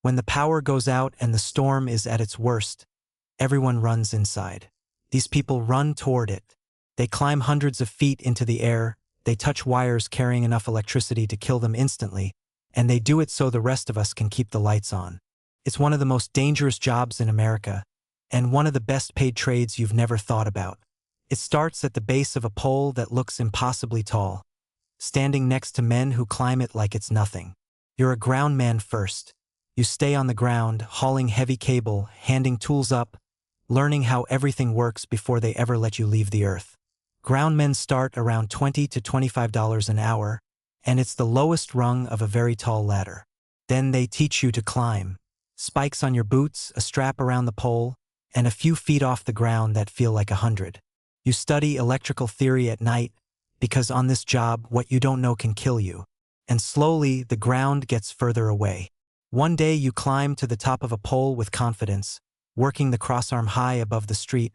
When the power goes out and the storm is at its worst, everyone runs inside. These people run toward it. They climb hundreds of feet into the air, they touch wires carrying enough electricity to kill them instantly, and they do it so the rest of us can keep the lights on. It's one of the most dangerous jobs in America, and one of the best paid trades you've never thought about. It starts at the base of a pole that looks impossibly tall, standing next to men who climb it like it's nothing. You're a groundman first. You stay on the ground, hauling heavy cable, handing tools up, learning how everything works before they ever let you leave the earth. Groundmen start around $20 to $25 an hour, and it's the lowest rung of a very tall ladder. Then they teach you to climb. Spikes on your boots, a strap around the pole, and a few feet off the ground that feel like 100. You study electrical theory at night, because on this job, what you don't know can kill you. And slowly, the ground gets further away. One day you climb to the top of a pole with confidence, working the crossarm high above the street,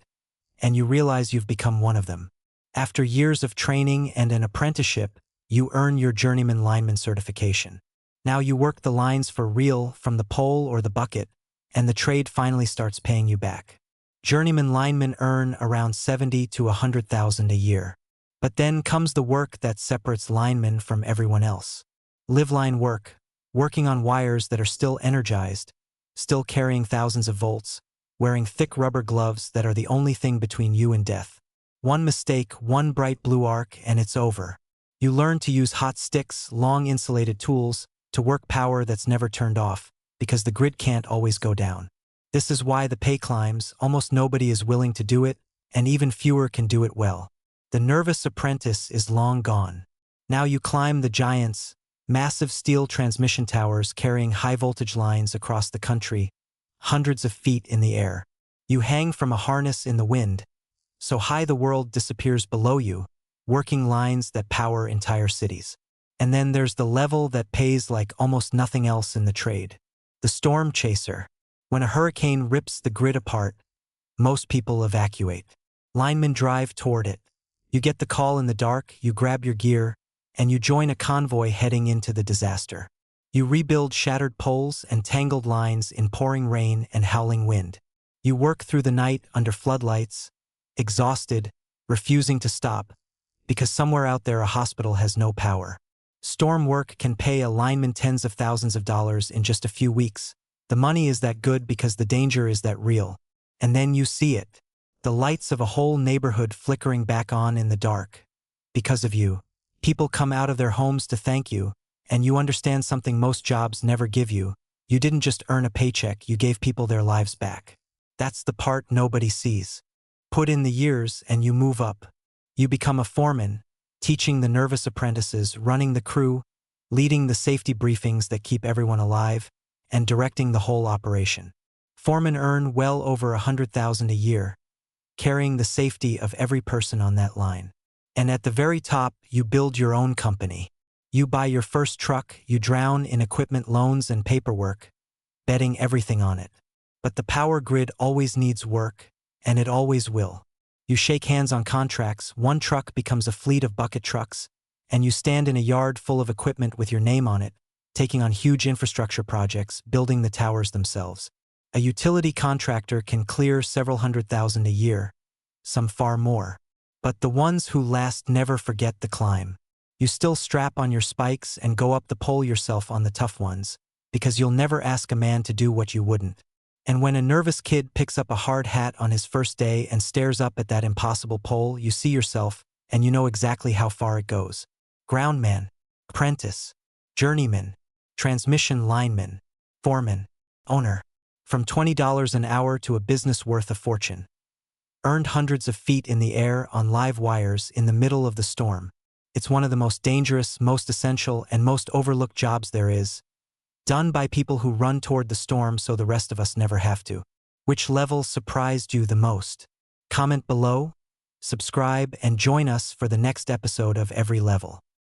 and you realize you've become one of them. After years of training and an apprenticeship, you earn your Journeyman lineman certification. Now you work the lines for real from the pole or the bucket, and the trade finally starts paying you back. Journeyman linemen earn around $70,000 to $100,000 a year. But then comes the work that separates linemen from everyone else. Live line work, working on wires that are still energized, still carrying thousands of volts, wearing thick rubber gloves that are the only thing between you and death. One mistake, one bright blue arc, and it's over. You learn to use hot sticks, long insulated tools, to work power that's never turned off, because the grid can't always go down. This is why the pay climbs, almost nobody is willing to do it, and even fewer can do it well. The nervous apprentice is long gone. Now you climb the giants, massive steel transmission towers carrying high-voltage lines across the country, hundreds of feet in the air. You hang from a harness in the wind, so high the world disappears below you, working lines that power entire cities. And then there's the level that pays like almost nothing else in the trade. The storm chaser. When a hurricane rips the grid apart, most people evacuate. Linemen drive toward it. You get the call in the dark, you grab your gear, and you join a convoy heading into the disaster. You rebuild shattered poles and tangled lines in pouring rain and howling wind. You work through the night under floodlights, exhausted, refusing to stop, because somewhere out there a hospital has no power. Storm work can pay a lineman tens of thousands of dollars in just a few weeks. The money is that good because the danger is that real. And then you see it. The lights of a whole neighborhood flickering back on in the dark. Because of you. People come out of their homes to thank you, and you understand something most jobs never give you. You didn't just earn a paycheck, you gave people their lives back. That's the part nobody sees. Put in the years and you move up. You become a foreman, teaching the nervous apprentices, running the crew, leading the safety briefings that keep everyone alive, and directing the whole operation. Foremen earn well over $100,000 a year, carrying the safety of every person on that line. And at the very top, you build your own company. You buy your first truck, you drown in equipment loans and paperwork, betting everything on it. But the power grid always needs work, and it always will. You shake hands on contracts, one truck becomes a fleet of bucket trucks, and you stand in a yard full of equipment with your name on it, taking on huge infrastructure projects, building the towers themselves. A utility contractor can clear several $100,000 a year, some far more. But the ones who last never forget the climb. You still strap on your spikes and go up the pole yourself on the tough ones, because you'll never ask a man to do what you wouldn't. And when a nervous kid picks up a hard hat on his first day and stares up at that impossible pole, you see yourself, and you know exactly how far it goes. Groundman, apprentice, journeyman, transmission lineman, foreman, owner. From $20 an hour to a business worth a fortune. Earned hundreds of feet in the air on live wires in the middle of the storm. It's one of the most dangerous, most essential, and most overlooked jobs there is. Done by people who run toward the storm so the rest of us never have to. Which level surprised you the most? Comment below, subscribe, and join us for the next episode of Every Level.